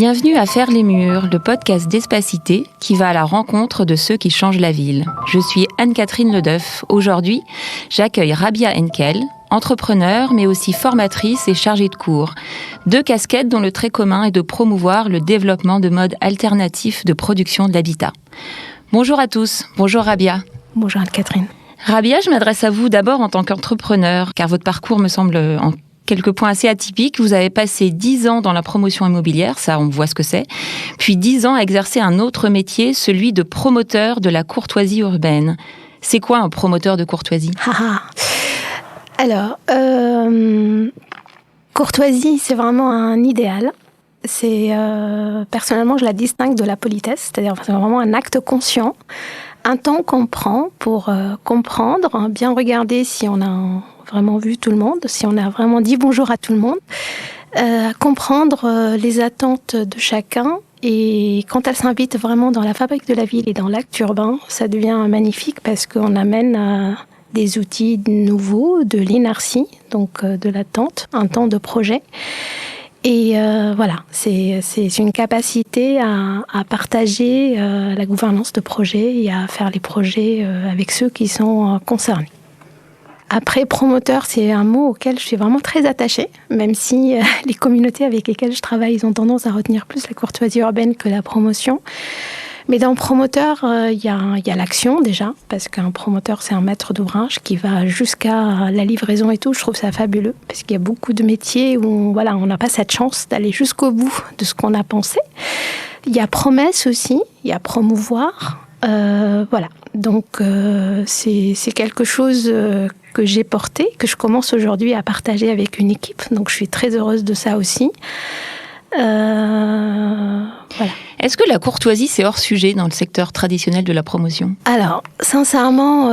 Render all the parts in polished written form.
Bienvenue à Faire les Murs, le podcast d'Espacité qui va à la rencontre de ceux qui changent la ville. Je suis Anne-Catherine Ledeuf. Aujourd'hui, j'accueille Rabia Henkel, entrepreneure mais aussi formatrice et chargée de cours. 2 casquettes dont le trait commun est de promouvoir le développement de modes alternatifs de production de l'habitat. Bonjour à tous, bonjour Rabia. Bonjour Anne-Catherine. Rabia, je m'adresse à vous d'abord en tant qu'entrepreneur, car votre parcours me semble en quelques points assez atypiques. Vous avez passé 10 ans dans la promotion immobilière, ça on voit ce que c'est, puis 10 ans à exercer un autre métier, celui de promoteur de la courtoisie urbaine. C'est quoi un promoteur de courtoisie ? Alors, courtoisie, c'est vraiment un idéal. Personnellement, je la distingue de la politesse, c'est-à-dire c'est vraiment un acte conscient, un temps qu'on prend pour comprendre, bien regarder si on a vraiment vu tout le monde, si on a vraiment dit bonjour à tout le monde, comprendre les attentes de chacun. Et quand elle s'invite vraiment dans la fabrique de la ville et dans l'acte urbain, ça devient magnifique parce qu'on amène des outils nouveaux, de l'inertie, donc de l'attente, un temps de projet. Et voilà, c'est une capacité à partager la gouvernance de projet et à faire les projets avec ceux qui sont concernés. Après, promoteur, c'est un mot auquel je suis vraiment très attachée, même si les communautés avec lesquelles je travaille, ils ont tendance à retenir plus la courtoisie urbaine que la promotion. Mais dans promoteur, il y a l'action déjà, parce qu'un promoteur, c'est un maître d'ouvrage qui va jusqu'à la livraison et tout. Je trouve ça fabuleux, parce qu'il y a beaucoup de métiers où on n'a pas cette chance d'aller jusqu'au bout de ce qu'on a pensé. Il y a promesse aussi, il y a promouvoir. Voilà, donc c'est quelque chose que j'ai porté, que je commence aujourd'hui à partager avec une équipe. Donc je suis très heureuse de ça aussi. Voilà. Est-ce que la courtoisie, c'est hors sujet dans le secteur traditionnel de la promotion ? Alors, sincèrement,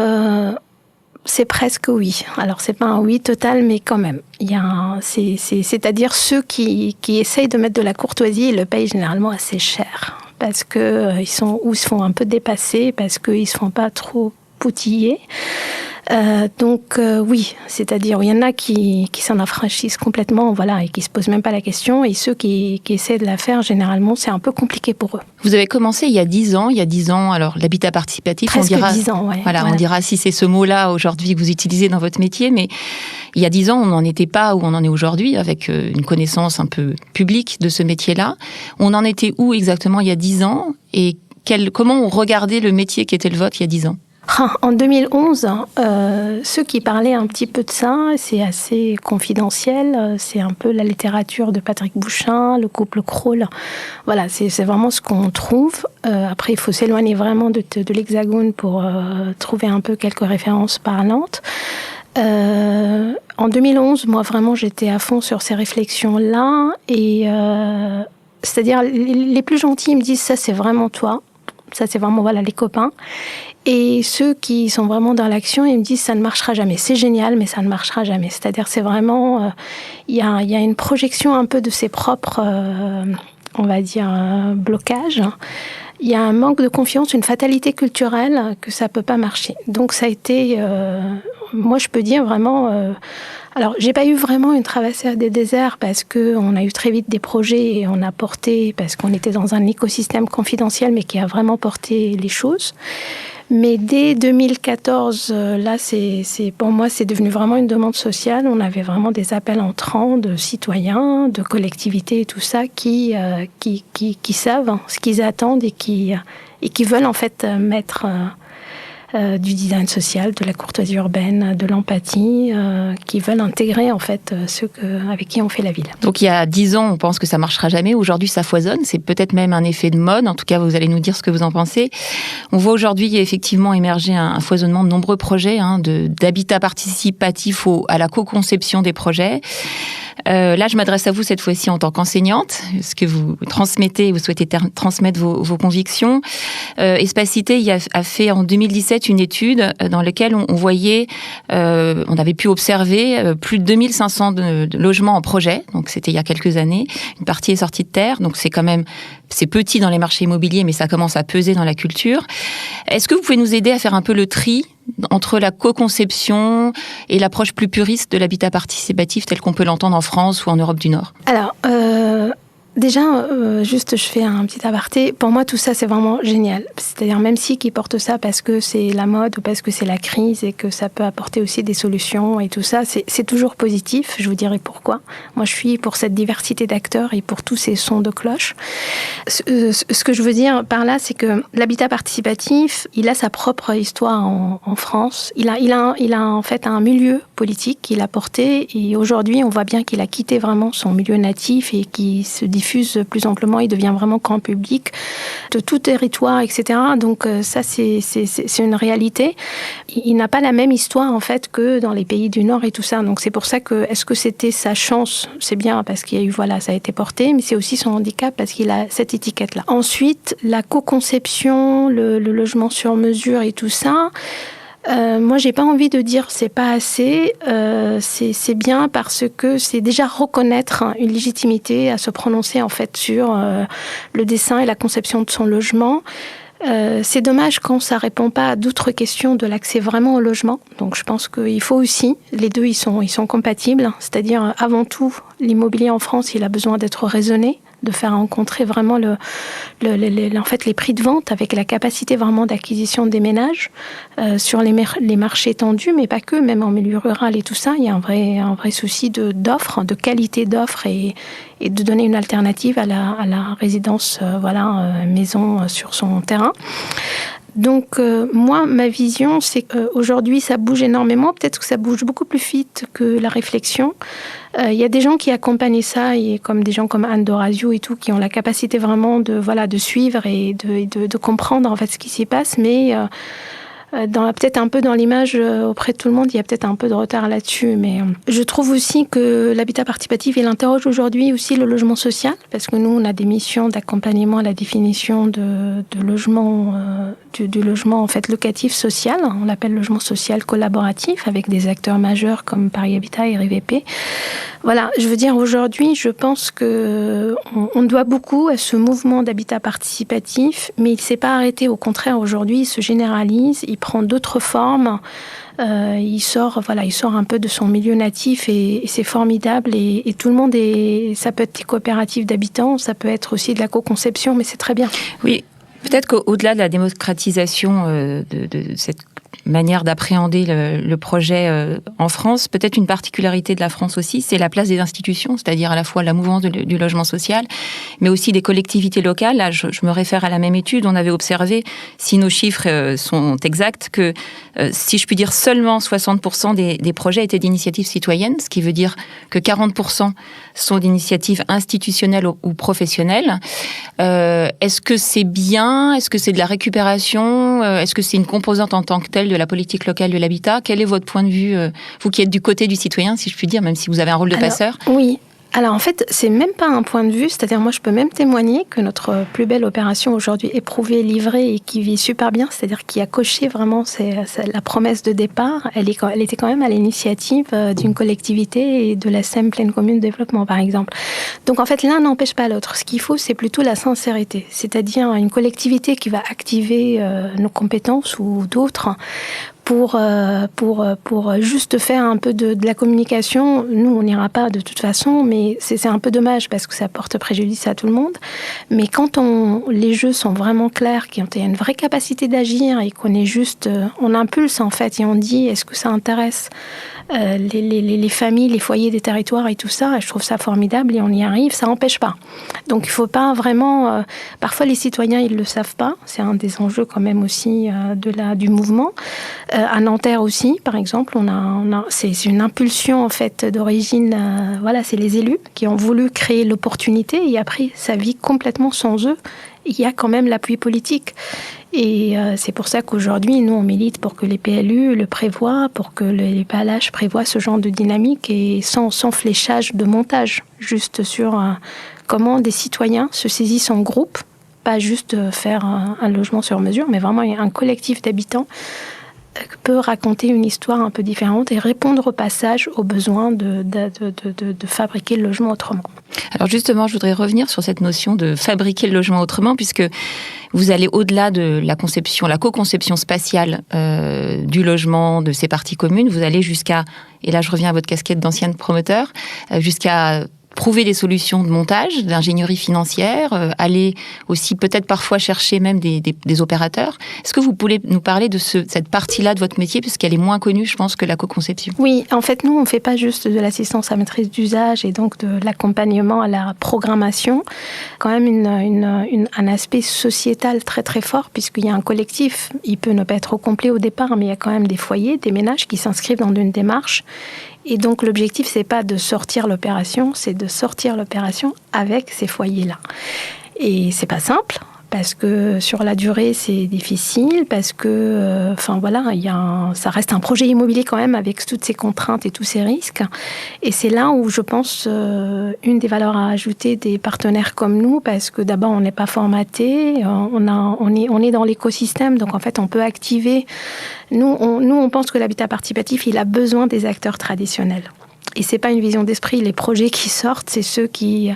c'est presque oui. Alors, c'est pas un oui total, mais quand même. C'est-à-dire ceux qui essayent de mettre de la courtoisie, ils le payent généralement assez cher. Parce qu'ils se font un peu dépasser, parce qu'ils ne se font pas trop poutiller. Donc oui, c'est-à-dire il y en a qui s'en affranchissent complètement, voilà, et qui se posent même pas la question, et ceux qui essaient de la faire, généralement, c'est un peu compliqué pour eux. Vous avez commencé il y a 10 ans, alors l'habitat participatif, presque on dira 10 ans, ouais. Voilà, on dira si c'est ce mot-là aujourd'hui que vous utilisez dans votre métier, mais il y a 10 ans, on n'en était pas où on en est aujourd'hui, avec une connaissance un peu publique de ce métier-là. On en était où exactement il y a 10 ans, et comment on regardait le métier qui était le vôtre il y a 10 ans ? En 2011, ceux qui parlaient un petit peu de ça, c'est assez confidentiel, c'est un peu la littérature de Patrick Bouchain, le couple Kroll. Voilà, c'est vraiment ce qu'on trouve. Après, il faut s'éloigner vraiment de l'Hexagone pour trouver un peu quelques références parlantes. En 2011, moi, vraiment, j'étais à fond sur ces réflexions-là. Et c'est-à-dire, les plus gentils me disent « ça, c'est vraiment toi ». Ça, c'est vraiment, voilà, les copains. Et ceux qui sont vraiment dans l'action, ils me disent ça ne marchera jamais. C'est génial, mais ça ne marchera jamais. C'est-à-dire, c'est vraiment, il y a une projection un peu de ses propres, on va dire, blocages. Il y a un manque de confiance, une fatalité culturelle que ça peut pas marcher. Donc, ça a été, moi, je peux dire vraiment. Alors, j'ai pas eu vraiment une traversée des déserts parce que on a eu très vite des projets et on a porté, parce qu'on était dans un écosystème confidentiel, mais qui a vraiment porté les choses. Mais dès 2014, là, pour moi, c'est devenu vraiment une demande sociale. On avait vraiment des appels entrants de citoyens, de collectivités et tout ça qui savent ce qu'ils attendent et qui veulent en fait mettre du design social, de la courtoisie urbaine, de l'empathie, qui veulent intégrer en fait ceux avec qui on fait la ville. Donc il y a 10 ans, on pense que ça marchera jamais. Aujourd'hui, ça foisonne. C'est peut-être même un effet de mode. En tout cas, vous allez nous dire ce que vous en pensez. On voit aujourd'hui effectivement émerger un foisonnement de nombreux projets, d'habitat participatif à la co-conception des projets. Là, je m'adresse à vous cette fois-ci en tant qu'enseignante, ce que vous transmettez, vous souhaitez transmettre vos convictions. Espacité a fait en 2017 une étude dans laquelle on voyait, on avait pu observer plus de 2500 de logements en projet. Donc, c'était il y a quelques années. Une partie est sortie de terre. Donc, c'est petit dans les marchés immobiliers, mais ça commence à peser dans la culture. Est-ce que vous pouvez nous aider à faire un peu le tri entre la co-conception et l'approche plus puriste de l'habitat participatif tel qu'on peut l'entendre en France ou en Europe du Nord? Alors, déjà, juste je fais un petit aparté. Pour moi, tout ça, c'est vraiment génial. C'est-à-dire, même si qui portent ça parce que c'est la mode ou parce que c'est la crise et que ça peut apporter aussi des solutions et tout ça, c'est toujours positif. Je vous dirai pourquoi. Moi, je suis pour cette diversité d'acteurs et pour tous ces sons de cloche. Ce que je veux dire par là, c'est que l'habitat participatif, il a sa propre histoire en France. Il a en fait un milieu politique qu'il a porté et aujourd'hui, on voit bien qu'il a quitté vraiment son milieu natif et qui se diffuse plus amplement, il devient vraiment grand public de tout territoire, etc. Donc ça, c'est une réalité. Il n'a pas la même histoire en fait que dans les pays du Nord et tout ça. Donc c'est pour ça que, est-ce que c'était sa chance? C'est bien parce qu'il y a eu, voilà, ça a été porté, mais c'est aussi son handicap parce qu'il a cette étiquette-là. Ensuite, la co-conception, le logement sur mesure et tout ça, moi, j'ai pas envie de dire c'est pas assez. C'est bien parce que c'est déjà reconnaître une légitimité à se prononcer en fait sur le dessin et la conception de son logement. C'est dommage quand ça répond pas à d'autres questions de l'accès vraiment au logement. Donc, je pense qu'il faut aussi, les deux, ils sont compatibles. C'est-à-dire, avant tout, l'immobilier en France, il a besoin d'être raisonné, de faire rencontrer vraiment en fait, les prix de vente avec la capacité vraiment d'acquisition des ménages sur les marchés tendus, mais pas que, même en milieu rural et tout ça, il y a un vrai souci d'offres, de qualité d'offres et de donner une alternative à la résidence, maison sur son terrain. Donc, moi, ma vision, c'est qu'aujourd'hui, ça bouge énormément. Peut-être que ça bouge beaucoup plus vite que la réflexion. Il y a des gens qui accompagnent ça, et comme des gens comme Anne Dorazio et tout, qui ont la capacité vraiment de suivre et de comprendre en fait ce qui s'y passe. Mais peut-être un peu dans l'image auprès de tout le monde, il y a peut-être un peu de retard là-dessus. Mais je trouve aussi que l'habitat participatif, il interroge aujourd'hui aussi le logement social, parce que nous, on a des missions d'accompagnement à la définition de logement, du logement en fait locatif social. On l'appelle logement social collaboratif, avec des acteurs majeurs comme Paris Habitat et RVP. Voilà, je veux dire, aujourd'hui, je pense qu'on doit beaucoup à ce mouvement d'habitat participatif, mais il ne s'est pas arrêté. Au contraire, aujourd'hui, il se généralise, il prend d'autres formes. Il sort un peu de son milieu natif et c'est formidable. Et tout le monde ça peut être des coopératives d'habitants, ça peut être aussi de la co-conception, mais c'est très bien. Oui, peut-être qu'au-delà de la démocratisation de cette manière d'appréhender le projet en France, peut-être une particularité de la France aussi, c'est la place des institutions, c'est-à-dire à la fois la mouvance du logement social, mais aussi des collectivités locales. Là, je me réfère à la même étude, on avait observé, si nos chiffres sont exacts, que si je puis dire, seulement 60% des projets étaient d'initiatives citoyennes, ce qui veut dire que 40% sont d'initiatives institutionnelles ou professionnelles. Est-ce que c'est bien? Est-ce que c'est de la récupération? Est-ce que c'est une composante en tant que telle de la politique locale de l'habitat? Quel est votre point de vue, vous qui êtes du côté du citoyen, si je puis dire, même si vous avez un rôle de passeur? Oui. Alors en fait, c'est même pas un point de vue, c'est-à-dire moi je peux même témoigner que notre plus belle opération aujourd'hui éprouvée, livrée et qui vit super bien, c'est-à-dire qui a coché vraiment la promesse de départ, elle était quand même à l'initiative d'une collectivité et de la SEM Pleine Commune de Développement par exemple. Donc en fait l'un n'empêche pas l'autre, ce qu'il faut c'est plutôt la sincérité, c'est-à-dire une collectivité qui va activer nos compétences ou d'autres pour juste faire un peu de la communication. Nous, on n'ira pas de toute façon, mais c'est un peu dommage parce que ça porte préjudice à tout le monde. Mais quand les jeux sont vraiment clairs, qu'il y a une vraie capacité d'agir et qu'on est juste, on impulse en fait et on dit est-ce que ça intéresse les familles, les foyers des territoires et tout ça, et je trouve ça formidable et on y arrive, ça n'empêche pas. Donc il ne faut pas vraiment... parfois les citoyens, ils ne le savent pas, c'est un des enjeux quand même aussi du mouvement. À Nanterre aussi, par exemple, c'est une impulsion en fait d'origine, c'est les élus qui ont voulu créer l'opportunité et après ça vit complètement sans eux. Il y a quand même l'appui politique. Et c'est pour ça qu'aujourd'hui, nous, on milite pour que les PLU le prévoient, pour que les PLH prévoient ce genre de dynamique et sans fléchage de montage, juste sur comment des citoyens se saisissent en groupe, pas juste faire un logement sur mesure, mais vraiment un collectif d'habitants peut raconter une histoire un peu différente et répondre au passage aux besoins de fabriquer le logement autrement. Alors justement, je voudrais revenir sur cette notion de fabriquer le logement autrement, puisque vous allez au-delà de la conception, la co-conception spatiale du logement, de ces parties communes, vous allez jusqu'à, et là je reviens à votre casquette d'ancienne promoteur, jusqu'à trouver des solutions de montage, d'ingénierie financière, aller aussi peut-être parfois chercher même des opérateurs. Est-ce que vous pouvez nous parler de cette partie-là de votre métier, puisqu'elle est moins connue, je pense, que la co-conception? Oui, en fait, nous, on ne fait pas juste de l'assistance à maîtrise d'usage et donc de l'accompagnement à la programmation. Quand même un aspect sociétal très très fort, puisqu'il y a un collectif. Il peut ne pas être au complet au départ, mais il y a quand même des foyers, des ménages qui s'inscrivent dans une démarche. Et donc, l'objectif, c'est pas de sortir l'opération, c'est de sortir l'opération avec ces foyers-là. Et c'est pas simple, parce que sur la durée, c'est difficile, parce que, ça reste un projet immobilier quand même, avec toutes ces contraintes et tous ces risques. Et c'est là où je pense une des valeurs à ajouter des partenaires comme nous, parce que d'abord, on n'est pas formaté, on est dans l'écosystème, donc en fait, on peut activer. Nous, on pense que l'habitat participatif, il a besoin des acteurs traditionnels. Et c'est pas une vision d'esprit. Les projets qui sortent, c'est ceux qui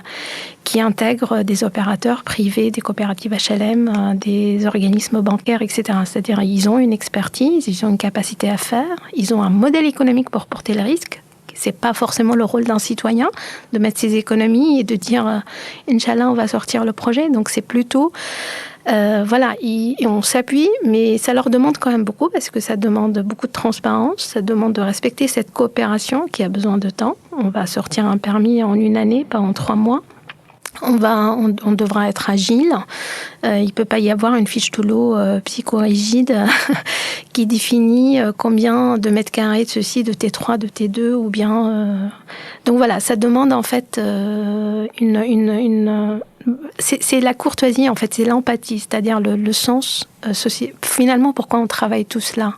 intègrent des opérateurs privés, des coopératives HLM, des organismes bancaires, etc. C'est-à-dire, ils ont une expertise, ils ont une capacité à faire, ils ont un modèle économique pour porter le risque. C'est pas forcément le rôle d'un citoyen de mettre ses économies et de dire Inch'Allah, on va sortir le projet. Donc c'est plutôt on s'appuie, mais ça leur demande quand même beaucoup, parce que ça demande beaucoup de transparence, ça demande de respecter cette coopération qui a besoin de temps. On va sortir un permis en 1 année, pas en 3 mois. On devra être agile. Il ne peut pas y avoir une fiche de l'eau psychorigide qui définit combien de mètres carrés de ceci, de T3, de T2, ou bien... Donc voilà, ça demande en fait c'est la courtoisie, en fait, c'est l'empathie, c'est-à-dire le sens social. Finalement, pourquoi on travaille tout cela ?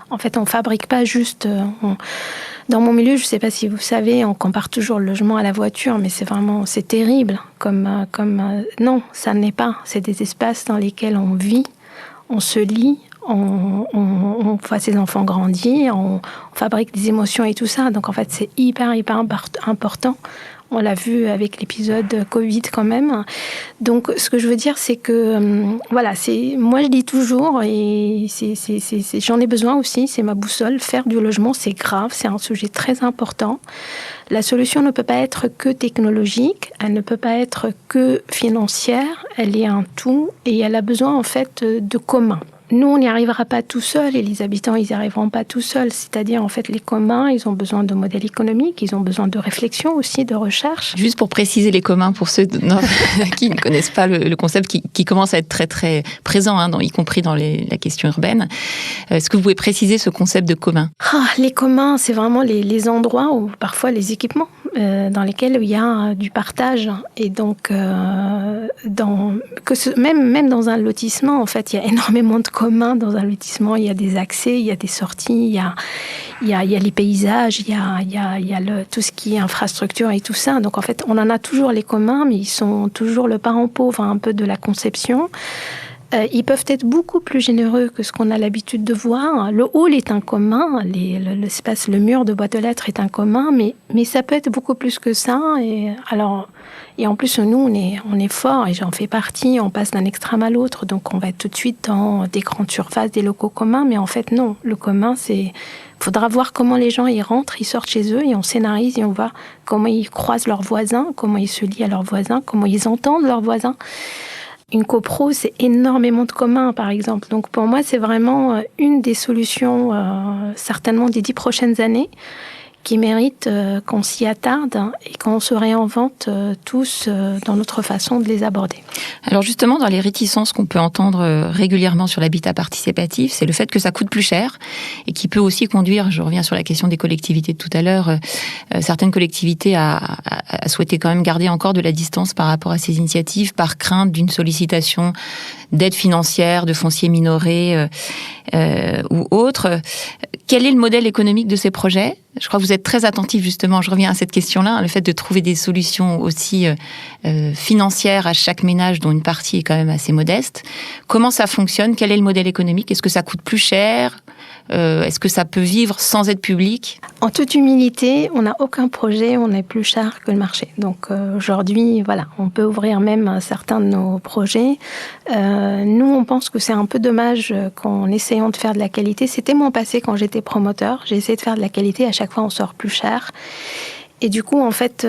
En fait, on ne fabrique pas juste... Dans mon milieu, je ne sais pas si vous savez, on compare toujours le logement à la voiture, mais c'est terrible. Non, ça n'est pas. C'est des espaces dans lesquels on vit, on se lie, on voit ses enfants grandir, on fabrique des émotions et tout ça. Donc en fait, c'est hyper important. On l'a vu avec l'épisode Covid quand même. Donc, ce que je veux dire, c'est que, moi je dis toujours, et j'en ai besoin aussi, c'est ma boussole, faire du logement, c'est grave, c'est un sujet très important. La solution ne peut pas être que technologique, elle ne peut pas être que financière, elle est un tout, et elle a besoin en fait de commun. Nous, on n'y arrivera pas tout seul et les habitants, ils n'y arriveront pas tout seuls. C'est-à-dire, en fait, les communs, ils ont besoin de modèles économiques, ils ont besoin de réflexion aussi, de recherche. Juste pour préciser les communs, pour ceux qui ne connaissent pas le concept, qui commence à être très, très présent, y compris dans la question urbaine. Est-ce que vous pouvez préciser ce concept de commun ? Les communs, c'est vraiment les endroits où, parfois, les équipements dans lesquels il y a du partage. Et donc, même dans un lotissement, en fait, il y a énormément de communs dans un lotissement. Il y a des accès, il y a des sorties, il y a les paysages, il y a tout ce qui est infrastructure et tout ça. Donc, en fait, on en a toujours les communs, mais ils sont toujours le parent pauvre un peu de la conception. Ils peuvent être beaucoup plus généreux que ce qu'on a l'habitude de voir. Le hall est un commun, l'espace, le mur de boîte aux lettres est un commun, mais ça peut être beaucoup plus que ça. Et en plus, nous, on est forts, et j'en fais partie, on passe d'un extrême à l'autre, donc on va être tout de suite dans des grandes surfaces, des locaux communs, mais en fait, non. Le commun, faudra voir comment les gens y rentrent, ils sortent chez eux, et on scénarise, et on voit comment ils croisent leurs voisins, comment ils se lient à leurs voisins, comment ils entendent leurs voisins. Une copro, c'est énormément de communs, par exemple. Donc pour moi, c'est vraiment une des solutions, certainement des 10 prochaines années, qui méritent qu'on s'y attarde et qu'on se réinvente tous dans notre façon de les aborder. Alors justement, dans les réticences qu'on peut entendre régulièrement sur l'habitat participatif, c'est le fait que ça coûte plus cher et qui peut aussi conduire, je reviens sur la question des collectivités de tout à l'heure, certaines collectivités à souhaiter quand même garder encore de la distance par rapport à ces initiatives, par crainte d'une sollicitation d'aide financière, de foncier minoré ou autre. Quel est le modèle économique de ces projets ? Je crois que vous êtes très attentif justement, je reviens à cette question-là, le fait de trouver des solutions aussi financières à chaque ménage dont une partie est quand même assez modeste. Comment ça fonctionne ? Quel est le modèle économique ? Est-ce que ça coûte plus cher ? Est-ce que ça peut vivre sans aide publique ? En toute humilité, on n'a aucun projet, on est plus cher que le marché. Donc aujourd'hui, voilà, on peut ouvrir même certains de nos projets. Nous, on pense que c'est un peu dommage qu'en essayant de faire de la qualité, c'était mon passé quand j'étais promoteur, j'ai essayé de faire de la qualité, à chaque fois on sort plus cher. Et du coup, en fait,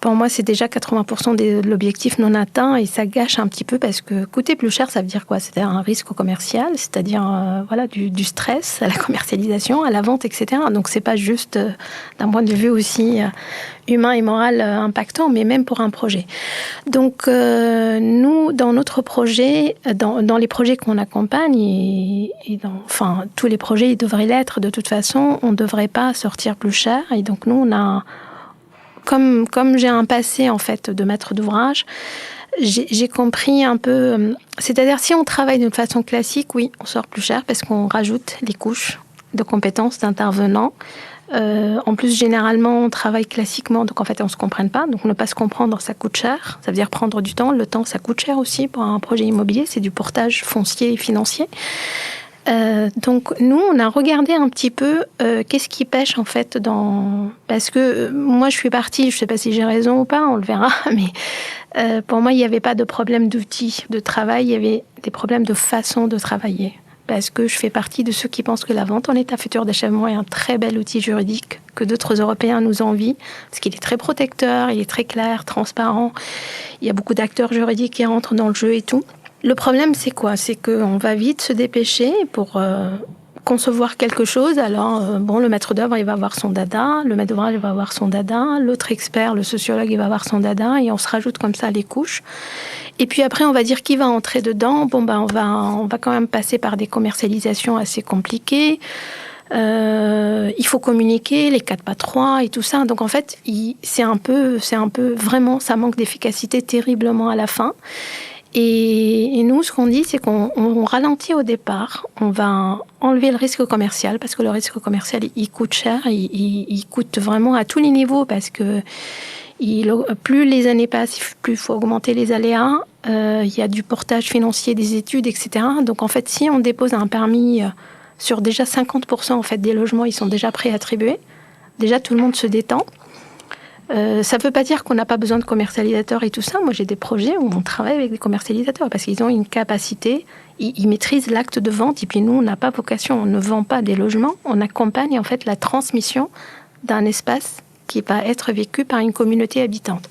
pour moi, c'est déjà 80% de l'objectif non atteint et ça gâche un petit peu parce que coûter plus cher, ça veut dire quoi? C'est-à-dire un risque commercial, c'est-à-dire voilà, du stress à la commercialisation, à la vente, etc. Donc, c'est pas juste d'un point de vue aussi humain et moral impactant, mais même pour un projet. Donc, nous, dans notre projet, dans les projets qu'on accompagne, enfin, tous les projets, ils devraient l'être de toute façon, on ne devrait pas sortir plus cher. Et donc, nous, on a... Comme j'ai un passé en fait de maître d'ouvrage, j'ai compris un peu. C'est-à-dire si on travaille d'une façon classique, oui, on sort plus cher parce qu'on rajoute les couches de compétences d'intervenants. En plus, généralement, on travaille classiquement, donc en fait, on ne se comprenne pas. Donc, ne pas se comprendre, ça coûte cher. Ça veut dire prendre du temps. Le temps, ça coûte cher aussi pour un projet immobilier. C'est du portage foncier et financier. Donc nous, on a regardé un petit peu qu'est-ce qui pêche en fait parce que moi je suis partie, je ne sais pas si j'ai raison ou pas, on le verra, mais pour moi il n'y avait pas de problème d'outils de travail, il y avait des problèmes de façon de travailler. Parce que je fais partie de ceux qui pensent que la vente en état futur d'achèvement est un très bel outil juridique que d'autres Européens nous envient, parce qu'il est très protecteur, il est très clair, transparent, il y a beaucoup d'acteurs juridiques qui rentrent dans le jeu et tout. Le problème, c'est quoi? C'est qu'on va vite se dépêcher pour concevoir quelque chose. Alors, le maître d'œuvre, il va avoir son dada, le maître d'ouvrage, il va avoir son dada, l'autre expert, le sociologue, il va avoir son dada, et on se rajoute comme ça les couches. Et puis après, on va dire qui va entrer dedans. On va quand même passer par des commercialisations assez compliquées. Il faut communiquer, les 4x3 et tout ça. Donc en fait, c'est un peu vraiment, ça manque d'efficacité terriblement à la fin. Et nous, ce qu'on dit, c'est qu'on ralentit au départ. On va enlever le risque commercial parce que le risque commercial, il coûte cher. Il coûte vraiment à tous les niveaux parce que plus les années passent, plus il faut augmenter les aléas. Il y a du portage financier, des études, etc. Donc en fait, si on dépose un permis sur déjà 50% en fait, des logements, ils sont déjà préattribués. Déjà, tout le monde se détend. Ça ne veut pas dire qu'on n'a pas besoin de commercialisateurs et tout ça. Moi, j'ai des projets où on travaille avec des commercialisateurs parce qu'ils ont une capacité, ils maîtrisent l'acte de vente. Et puis nous, on n'a pas vocation, on ne vend pas des logements, on accompagne en fait la transmission d'un espace qui va être vécu par une communauté habitante.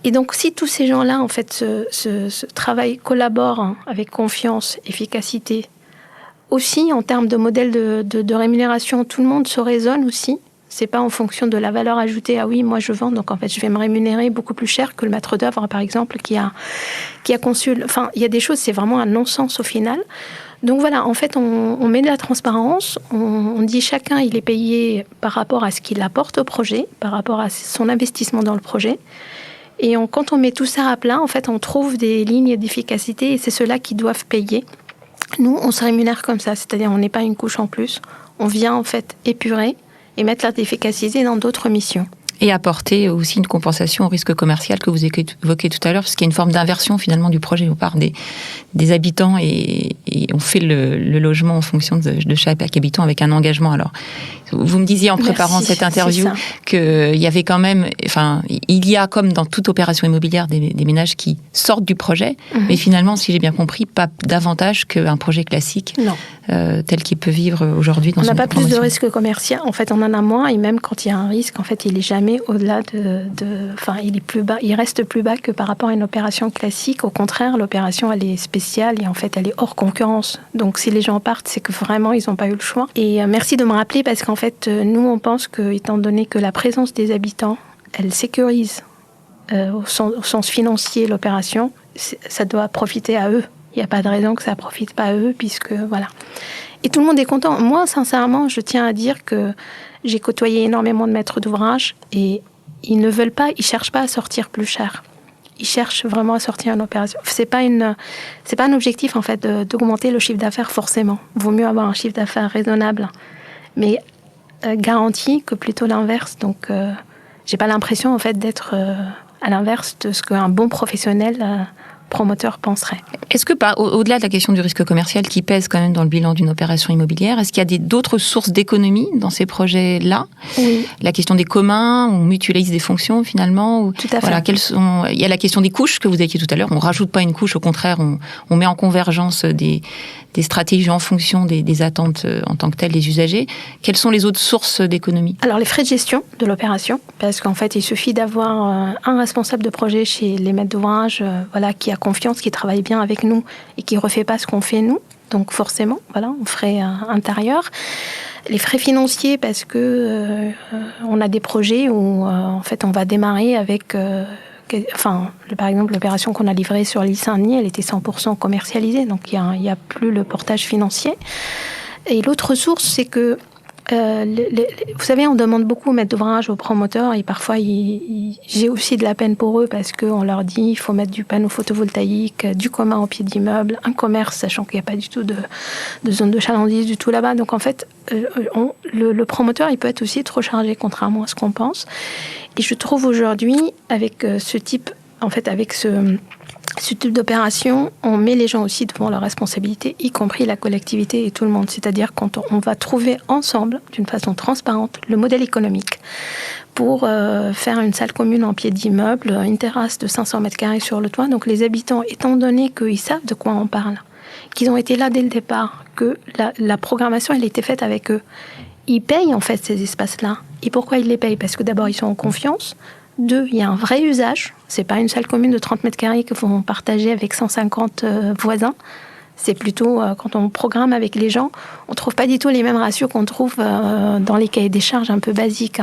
Et donc, si tous ces gens-là, en fait, ce travail collaborent avec confiance, efficacité, aussi en termes de modèle de rémunération, tout le monde se raisonne aussi. C'est pas en fonction de la valeur ajoutée. Ah oui, moi je vends, donc en fait je vais me rémunérer beaucoup plus cher que le maître d'œuvre, par exemple, qui a conçu. Enfin, il y a des choses, c'est vraiment un non-sens au final. Donc voilà, en fait, on met de la transparence. On dit chacun il est payé par rapport à ce qu'il apporte au projet, par rapport à son investissement dans le projet. Et quand on met tout ça à plat, en fait, on trouve des lignes d'efficacité et c'est ceux-là qui doivent payer. Nous, on se rémunère comme ça, c'est-à-dire on n'est pas une couche en plus. On vient en fait épurer et mettre l'efficacité dans d'autres missions. Et apporter aussi une compensation au risque commercial que vous évoquez tout à l'heure, parce qu'il y a une forme d'inversion finalement du projet. On part des habitants et on fait le logement en fonction de chaque habitant avec un engagement. Alors, vous me disiez en préparant cette interview qu'il y avait quand même, enfin, il y a comme dans toute opération immobilière des ménages qui sortent du projet, mais finalement, si j'ai bien compris, pas davantage qu'un projet classique. Non. Tel qu'il peut vivre aujourd'hui dans une promotion. On n'a pas plus de risque commercial. En fait, on en a moins. Et même quand il y a un risque, en fait, il n'est jamais au-delà enfin, il est plus bas. Il reste plus bas que par rapport à une opération classique. Au contraire, l'opération, elle est spéciale et en fait, elle est hors concurrence. Donc, si les gens partent, c'est que vraiment, ils n'ont pas eu le choix. Et merci de me rappeler parce qu'en fait, nous, on pense que, étant donné que la présence des habitants, elle sécurise au sens financier l'opération, ça doit profiter à eux. Il n'y a pas de raison que ça ne profite pas à eux, puisque voilà. Et tout le monde est content. Moi, sincèrement, je tiens à dire que j'ai côtoyé énormément de maîtres d'ouvrage et ils ne cherchent pas à sortir plus cher. Ils cherchent vraiment à sortir une opération. C'est pas un objectif, en fait, d'augmenter le chiffre d'affaires forcément. Il vaut mieux avoir un chiffre d'affaires raisonnable, mais garanti que plutôt l'inverse. Donc, j'ai pas l'impression, en fait, d'être à l'inverse de ce qu'un bon professionnel promoteur penserait. Est-ce que, au-delà de la question du risque commercial qui pèse quand même dans le bilan d'une opération immobilière, est-ce qu'il y a d'autres sources d'économie dans ces projets-là ? Oui. La question des communs, on mutualise des fonctions finalement. Tout à fait. Voilà, il y a la question des couches que vous évoquiez tout à l'heure. On ne rajoute pas une couche, au contraire, on met en convergence des stratégies en fonction des attentes en tant que telles des usagers. Quelles sont les autres sources d'économie ? Alors, les frais de gestion de l'opération, parce qu'en fait, il suffit d'avoir un responsable de projet chez les maîtres d'ouvrage qui a confiance, qui travaille bien avec nous et qui ne refait pas ce qu'on fait nous. Donc, forcément, en frais intérieurs. Les frais financiers, parce que on a des projets où, en fait, on va démarrer avec... par exemple, l'opération qu'on a livrée sur l'île Saint-Denis, elle était 100% commercialisée, donc il n'y a plus le portage financier. Et l'autre source, c'est que, vous savez, on demande beaucoup aux maîtres d'ouvrage, aux promoteurs, et parfois, j'ai aussi de la peine pour eux, parce qu'on leur dit il faut mettre du panneau photovoltaïque, du commun au pied d'immeuble, un commerce, sachant qu'il n'y a pas du tout de zone de chalandise du tout là-bas. Donc en fait, le promoteur, il peut être aussi trop chargé, contrairement à ce qu'on pense. Et je trouve aujourd'hui, avec ce type d'opération, on met les gens aussi devant leurs responsabilités, y compris la collectivité et tout le monde. C'est-à-dire quand on va trouver ensemble, d'une façon transparente, le modèle économique pour faire une salle commune en pied d'immeuble, une terrasse de 500 mètres carrés sur le toit. Donc les habitants, étant donné qu'ils savent de quoi on parle, qu'ils ont été là dès le départ, que la programmation, elle était faite avec eux, ils payent en fait ces espaces-là. Et pourquoi ils les payent ? Parce que d'abord, ils sont en confiance. 2, il y a un vrai usage. C'est pas une salle commune de 30 mètres carrés que vont partager avec 150 voisins. C'est plutôt, quand on programme avec les gens, on trouve pas du tout les mêmes ratios qu'on trouve dans les cahiers des charges un peu basiques.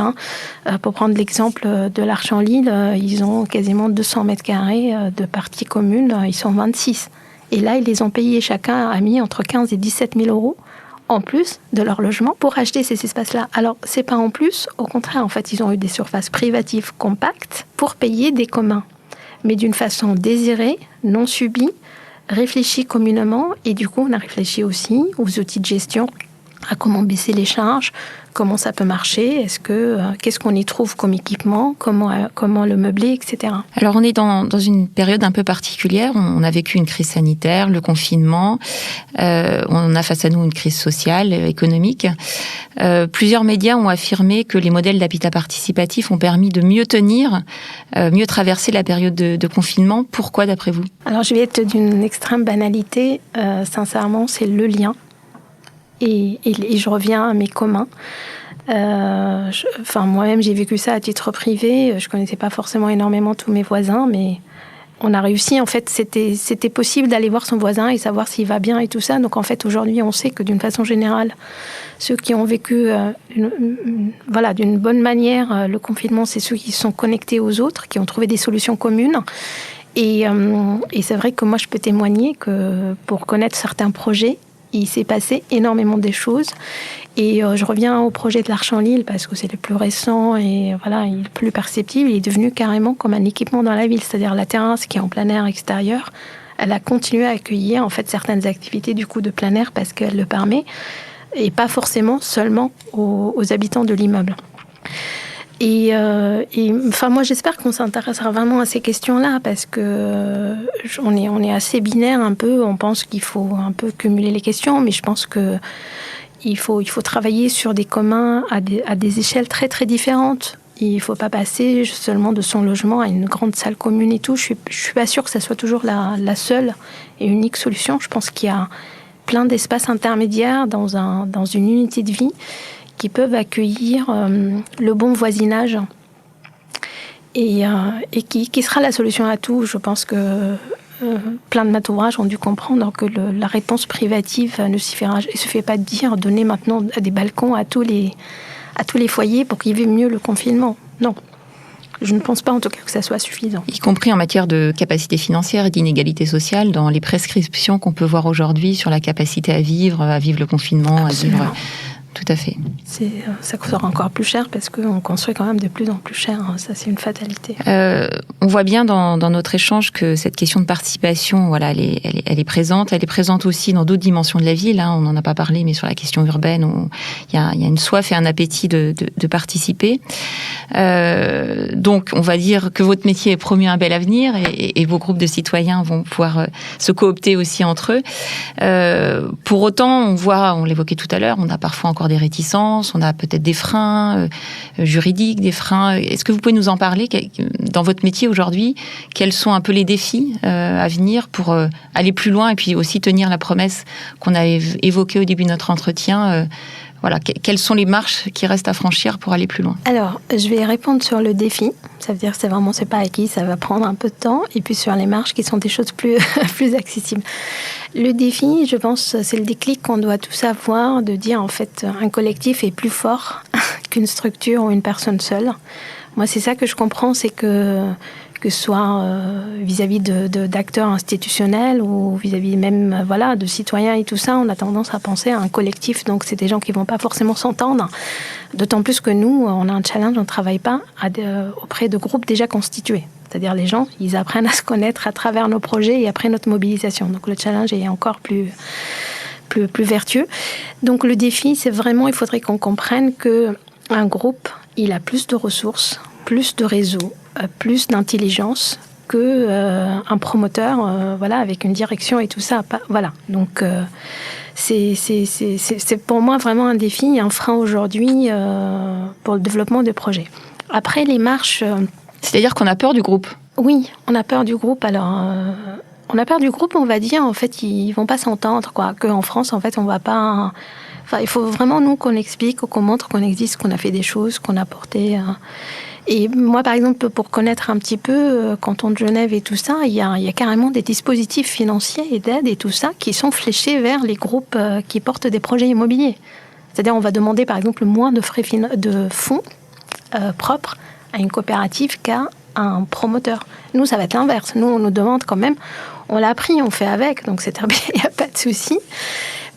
Pour prendre l'exemple de l'Arche en Lille, ils ont quasiment 200 mètres carrés de parties communes. Ils sont 26. Et là, ils les ont payés. Chacun a mis entre 15 et 17 000 euros en plus de leur logement pour acheter ces espaces-là. Alors, c'est pas en plus, au contraire, en fait, ils ont eu des surfaces privatives compactes pour payer des communs, mais d'une façon désirée, non subie, réfléchie communément, et du coup, on a réfléchi aussi aux outils de gestion, à comment baisser les charges, comment ça peut marcher, qu'est-ce qu'on y trouve comme équipement, comment le meubler, etc. Alors on est dans une période un peu particulière, on a vécu une crise sanitaire, le confinement, on a face à nous une crise sociale, économique. Plusieurs médias ont affirmé que les modèles d'habitat participatif ont permis de mieux tenir, mieux traverser la période de confinement. Pourquoi d'après vous ? Alors je vais être d'une extrême banalité, sincèrement, c'est le lien. Et je reviens à mes communs. Moi-même, j'ai vécu ça à titre privé. Je connaissais pas forcément énormément tous mes voisins, mais on a réussi. En fait, c'était possible d'aller voir son voisin et savoir s'il va bien et tout ça. Donc, en fait, aujourd'hui, on sait que d'une façon générale, ceux qui ont vécu d'une bonne manière le confinement, c'est ceux qui sont connectés aux autres, qui ont trouvé des solutions communes. Et c'est vrai que moi, je peux témoigner que pour connaître certains projets, il s'est passé énormément des choses. Et je reviens au projet de l'Arche en Lille parce que c'est le plus récent et il est le plus perceptible. Il est devenu carrément comme un équipement dans la ville. C'est-à-dire la terrasse qui est en plein air extérieur, elle a continué à accueillir en fait certaines activités du coup de plein air parce qu'elle le permet et pas forcément seulement aux habitants de l'immeuble. Moi, j'espère qu'on s'intéressera vraiment à ces questions-là parce que on est assez binaire un peu. On pense qu'il faut un peu cumuler les questions, mais je pense que il faut travailler sur des communs à des échelles très très différentes. Il ne faut pas passer seulement de son logement à une grande salle commune et tout. Je suis pas sûre que ça soit toujours la seule et unique solution. Je pense qu'il y a plein d'espaces intermédiaires dans une unité de vie qui peuvent accueillir le bon voisinage et qui sera la solution à tout. Je pense que plein de maîtres d'ouvrage ont dû comprendre que la réponse privative ne se fait pas dire donner maintenant des balcons à tous les foyers pour qu'ils vivent mieux le confinement. Non. Je ne pense pas en tout cas que ça soit suffisant. Y compris en matière de capacité financière et d'inégalité sociale, dans les prescriptions qu'on peut voir aujourd'hui sur la capacité à vivre le confinement, Absolument. à vivre tout à fait. Ça coûtera encore plus cher parce qu'on construit quand même de plus en plus cher. Ça, c'est une fatalité. On voit bien dans notre échange que cette question de participation, voilà, elle est présente. Elle est présente aussi dans d'autres dimensions de la ville. On n'en a pas parlé, mais sur la question urbaine, où il y a une soif et un appétit de participer. Donc, on va dire que votre métier est promis un bel avenir et vos groupes de citoyens vont pouvoir se coopter aussi entre eux. Pour autant, on l'évoquait tout à l'heure, on a parfois encore des réticences, on a peut-être des freins juridiques, des freins. Est-ce que vous pouvez nous en parler dans votre métier aujourd'hui? Quels sont un peu les défis à venir pour aller plus loin et puis aussi tenir la promesse qu'on a évoquée au début de notre entretien? Voilà, quelles sont les marches qui restent à franchir pour aller plus loin? Alors, je vais répondre sur le défi. Ça veut dire que c'est pas acquis, ça va prendre un peu de temps. Et puis sur les marches qui sont des choses plus accessibles. Le défi, je pense, c'est le déclic qu'on doit tous avoir de dire, en fait, un collectif est plus fort qu'une structure ou une personne seule. Moi, c'est ça que je comprends, c'est que ce soit vis-à-vis d'acteurs institutionnels ou vis-à-vis même de citoyens et tout ça, on a tendance à penser à un collectif. Donc, c'est des gens qui vont pas forcément s'entendre. D'autant plus que nous, on a un challenge, on ne travaille pas auprès de groupes déjà constitués. C'est-à-dire les gens, ils apprennent à se connaître à travers nos projets et après notre mobilisation. Donc, le challenge est encore plus vertueux. Donc, le défi, c'est vraiment, il faudrait qu'on comprenne qu'un groupe, il a plus de ressources, plus de réseaux, plus d'intelligence qu'un promoteur, avec une direction et tout ça. Voilà. Donc, c'est pour moi vraiment un défi, un frein aujourd'hui pour le développement des projets. Après, les marches... C'est-à-dire qu'on a peur du groupe? Oui, on a peur du groupe. Alors, on a peur du groupe, on va dire, en fait, ils vont pas s'entendre, quoi. Qu'en France, en fait, on va pas... Enfin, il faut vraiment, nous, qu'on explique, qu'on montre qu'on existe, qu'on a fait des choses, qu'on a porté... Et moi, par exemple, pour connaître un petit peu canton de Genève et tout ça, il y a carrément des dispositifs financiers et d'aide et tout ça qui sont fléchés vers les groupes qui portent des projets immobiliers. C'est-à-dire, on va demander, par exemple, moins de fonds propres à une coopérative qu'à un promoteur. Nous, ça va être l'inverse. Nous, on nous demande quand même, on l'a pris, on fait avec, donc c'est très bien, il n'y a pas de souci.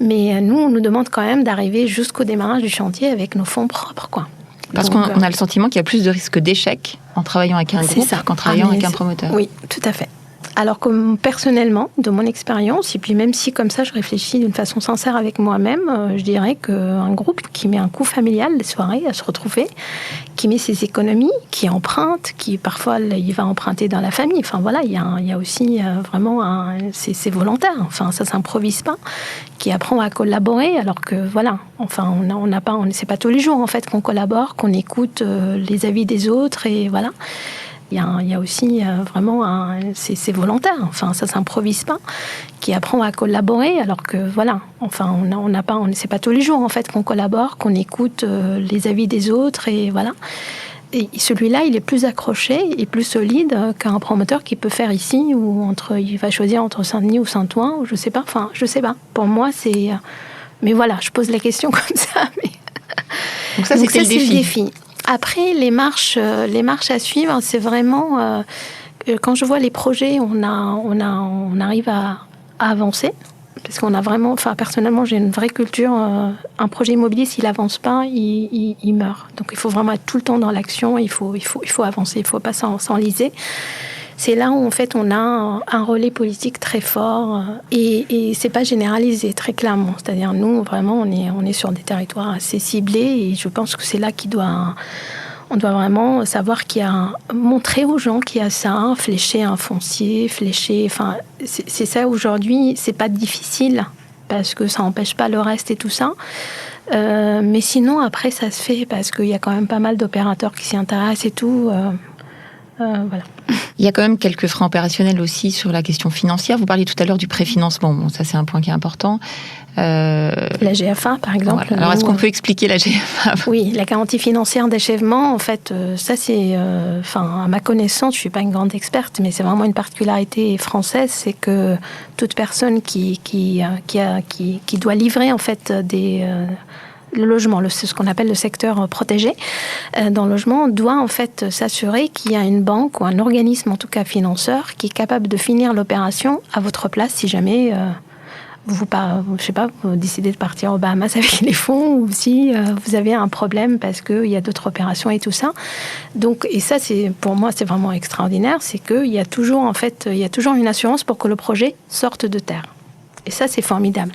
Mais nous, on nous demande quand même d'arriver jusqu'au démarrage du chantier avec nos fonds propres, quoi. Parce qu'on a le sentiment qu'il y a plus de risques d'échec en travaillant avec un groupe qu'en travaillant avec un promoteur. Oui, tout à fait. Alors que personnellement, de mon expérience, et puis même si comme ça je réfléchis d'une façon sincère avec moi-même, je dirais qu'un groupe qui met un coût familial les soirées à se retrouver, qui met ses économies, qui emprunte, qui parfois il va emprunter dans la famille. Enfin voilà, il y a aussi vraiment c'est volontaire. Enfin ça s'improvise pas. Qui apprend à collaborer alors que voilà. Enfin c'est pas tous les jours en fait qu'on collabore, qu'on écoute les avis des autres et voilà. Il y a aussi vraiment c'est volontaire, enfin ça s'improvise pas, qui apprend à collaborer alors que voilà, enfin c'est pas tous les jours en fait qu'on collabore, qu'on écoute les avis des autres et voilà. Et celui-là, il est plus accroché et plus solide qu'un promoteur qui peut faire ici ou il va choisir entre Saint-Denis ou Saint-Ouen ou je sais pas. Pour moi c'est, mais voilà, je pose la question comme ça. Mais... Donc ça, c'est le défi. Après, les marches à suivre, c'est vraiment quand je vois les projets, on arrive à avancer parce qu'on a vraiment, enfin personnellement, j'ai une vraie culture. Un projet immobilier, s'il avance pas, il meurt. Donc il faut vraiment être tout le temps dans l'action. Il faut avancer. Il faut pas s'enliser. C'est là où en fait on a un relais politique très fort et c'est pas généralisé très clairement. C'est-à-dire nous vraiment on est sur des territoires assez ciblés et je pense que c'est là on doit vraiment savoir montrer aux gens qu'il y a ça, flécher un foncier, enfin c'est ça aujourd'hui. C'est pas difficile parce que ça n'empêche pas le reste et tout ça. Mais sinon après ça se fait parce qu'il y a quand même pas mal d'opérateurs qui s'y intéressent et tout. Voilà. Il y a quand même quelques freins opérationnels aussi sur la question financière. Vous parliez tout à l'heure du préfinancement. Bon, ça, c'est un point qui est important. La GFA, par exemple. Voilà. Alors, est-ce qu'on peut expliquer la GFA ? Oui, la garantie financière d'achèvement, en fait, ça, c'est... à ma connaissance, je ne suis pas une grande experte, mais c'est vraiment une particularité française, c'est que toute personne qui doit livrer, en fait, le logement, c'est ce qu'on appelle le secteur protégé dans le logement, doit en fait s'assurer qu'il y a une banque ou un organisme, en tout cas financeur, qui est capable de finir l'opération à votre place si jamais vous décidez de partir aux Bahamas avec les fonds, ou si vous avez un problème parce qu'il y a d'autres opérations et tout ça. Donc, et ça, pour moi, c'est vraiment extraordinaire, c'est qu'il y a toujours, une assurance pour que le projet sorte de terre. Et ça, c'est formidable.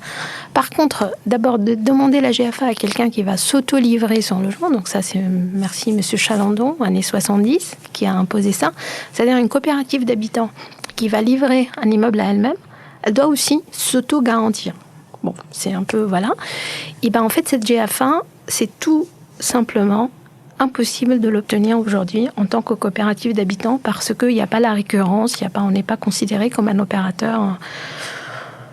Par contre, d'abord, de demander la GFA à quelqu'un qui va s'auto-livrer son logement, donc ça, c'est merci M. Chalandon, années 70, qui a imposé ça, c'est-à-dire une coopérative d'habitants qui va livrer un immeuble à elle-même, elle doit aussi s'auto-garantir. Bon, c'est un peu, voilà. Et bien, en fait, cette GFA, c'est tout simplement impossible de l'obtenir aujourd'hui en tant que coopérative d'habitants parce qu'il n'y a pas la récurrence, on n'est pas considéré comme un opérateur.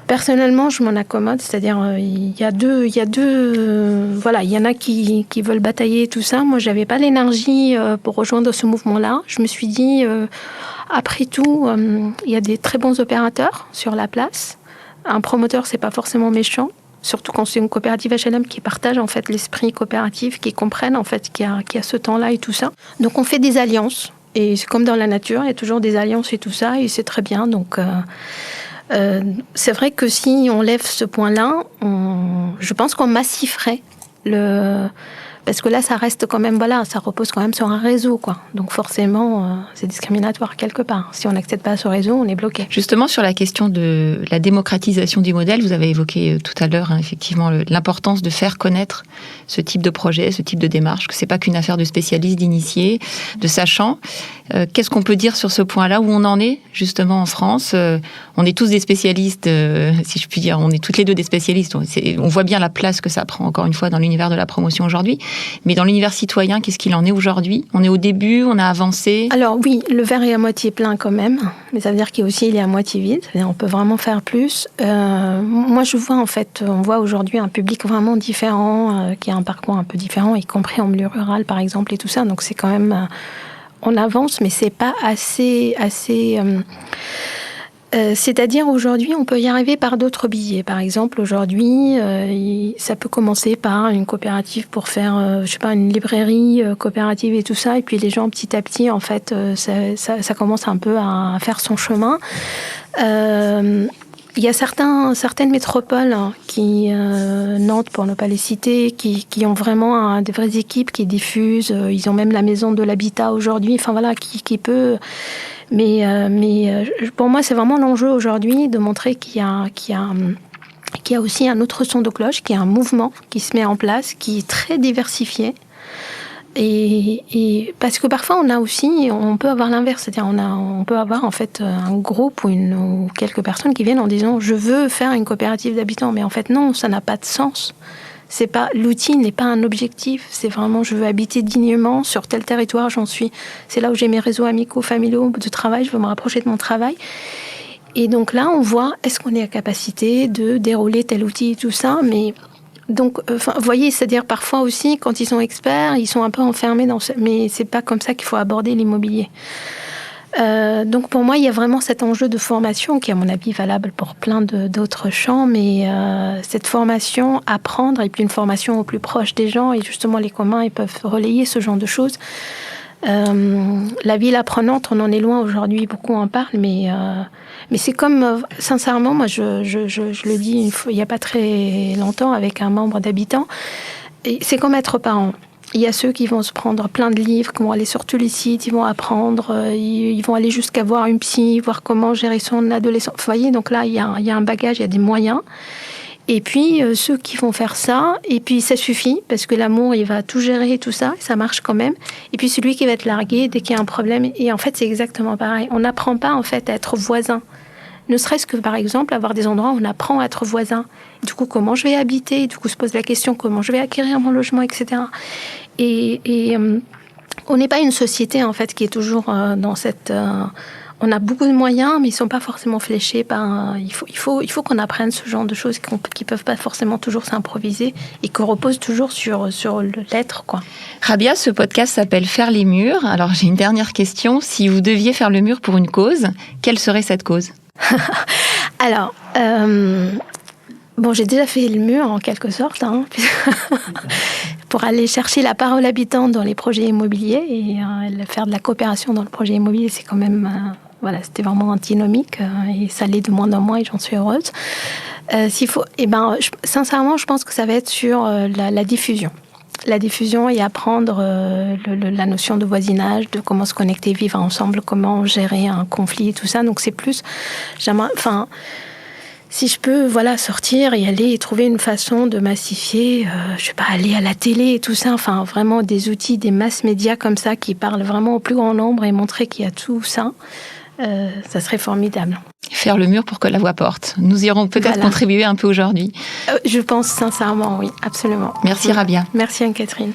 Personnellement, je m'en accommode, c'est-à-dire il y en a qui veulent batailler tout ça. Moi, j'avais pas l'énergie pour rejoindre ce mouvement-là. Je me suis dit, après tout, il y a des très bons opérateurs sur la place. Un promoteur, c'est pas forcément méchant, surtout quand c'est une coopérative HLM qui partage en fait l'esprit coopératif, qui comprennent en fait qu'il y a ce temps-là et tout ça. Donc, on fait des alliances et c'est comme dans la nature, il y a toujours des alliances et tout ça et c'est très bien. Donc c'est vrai que si on lève ce point-là, je pense qu'on massifierait parce que là, ça reste quand même, ça repose quand même sur un réseau, quoi. Donc forcément, c'est discriminatoire quelque part. Si on n'accède pas à ce réseau, on est bloqué. Justement, sur la question de la démocratisation du modèle, vous avez évoqué tout à l'heure, effectivement, l'importance de faire connaître ce type de projet, ce type de démarche, que c'est pas qu'une affaire de spécialistes, d'initiés, de sachants. Qu'est-ce qu'on peut dire sur ce point-là, où on en est, justement, en France? On est tous des spécialistes, si je puis dire, on est toutes les deux des spécialistes. On voit bien la place que ça prend, encore une fois, dans l'univers de la promotion aujourd'hui. Mais dans l'univers citoyen, qu'est-ce qu'il en est aujourd'hui? On est au début, on a avancé? Alors oui, le verre est à moitié plein quand même, mais ça veut dire qu'il est à moitié vide. C'est-à-dire on peut vraiment faire plus. Moi, on voit aujourd'hui un public vraiment différent, qui a un parcours un peu différent, y compris en milieu rural, par exemple, et tout ça. Donc c'est quand même... on avance, mais c'est pas assez c'est-à-dire aujourd'hui, on peut y arriver par d'autres biais. Par exemple, aujourd'hui, ça peut commencer par une coopérative pour faire, une librairie coopérative et tout ça. Et puis les gens, petit à petit, en fait, ça commence un peu à faire son chemin. Il y a certaines métropoles Nantes pour ne pas les citer, qui ont vraiment des vraies équipes qui diffusent. Ils ont même la maison de l'habitat aujourd'hui. Enfin voilà, qui peut. Mais pour moi, c'est vraiment l'enjeu aujourd'hui de montrer qu'il y a aussi un autre son de cloche, qu'il y a un mouvement qui se met en place, qui est très diversifié. Et parce que parfois on peut avoir l'inverse, c'est-à-dire on peut avoir en fait un groupe ou quelques personnes qui viennent en disant je veux faire une coopérative d'habitants, mais en fait non, ça n'a pas de sens. L'outil n'est pas un objectif, c'est vraiment je veux habiter dignement sur tel territoire, c'est là où j'ai mes réseaux amicaux, familiaux, de travail, je veux me rapprocher de mon travail. Et donc là on voit est-ce qu'on est à capacité de dérouler tel outil et tout ça, mais donc, vous voyez, c'est-à-dire parfois aussi, quand ils sont experts, ils sont un peu enfermés mais c'est pas comme ça qu'il faut aborder l'immobilier. Donc pour moi, il y a vraiment cet enjeu de formation qui est à mon avis valable pour plein d'autres champs, mais cette formation, apprendre, et puis une formation au plus proche des gens, et justement les communs, ils peuvent relayer ce genre de choses. La ville apprenante, on en est loin aujourd'hui, beaucoup en parlent, mais c'est comme, sincèrement, moi je le dis il n'y a pas très longtemps avec un membre d'habitants, et c'est comme être parent. Il y a ceux qui vont se prendre plein de livres, qui vont aller sur tous les sites, ils vont apprendre, ils vont aller jusqu'à voir une psy, voir comment gérer son adolescent. Vous voyez, donc là, il y a un bagage, il y a des moyens. Et puis, ceux qui vont faire ça, et puis ça suffit, parce que l'amour, il va tout gérer, tout ça, ça marche quand même. Et puis celui qui va être largué dès qu'il y a un problème, et en fait, c'est exactement pareil. On n'apprend pas, en fait, à être voisin. Ne serait-ce que, par exemple, avoir des endroits où on apprend à être voisin. Du coup, comment je vais habiter? Du coup, se pose la question, comment je vais acquérir mon logement, etc. Et on n'est pas une société, en fait, qui est toujours dans cette... on a beaucoup de moyens, mais ils ne sont pas forcément fléchés par... Il faut qu'on apprenne ce genre de choses qui ne peuvent pas forcément toujours s'improviser et qu'on repose toujours sur l'être, quoi. Rabia, ce podcast s'appelle « Faire les murs ». Alors, j'ai une dernière question. Si vous deviez faire le mur pour une cause, quelle serait cette cause? Alors... j'ai déjà fait le mur, en quelque sorte, pour aller chercher la parole habitante dans les projets immobiliers et faire de la coopération dans le projet immobilier, c'est quand même voilà, c'était vraiment antinomique et ça l'est de moins en moins et j'en suis heureuse. Sincèrement, je pense que ça va être sur la diffusion. La diffusion et apprendre la notion de voisinage, de comment se connecter, vivre ensemble, comment gérer un conflit et tout ça. Donc c'est plus, si je peux, sortir et aller et trouver une façon de massifier, je sais pas, aller à la télé et tout ça, enfin vraiment des outils, des masses médias comme ça qui parlent vraiment au plus grand nombre et montrer qu'il y a tout ça, ça serait formidable. Faire le mur pour que la voix porte. Nous irons peut-être contribuer un peu aujourd'hui. Je pense sincèrement, oui, absolument. Merci Rabia. Merci Anne-Catherine.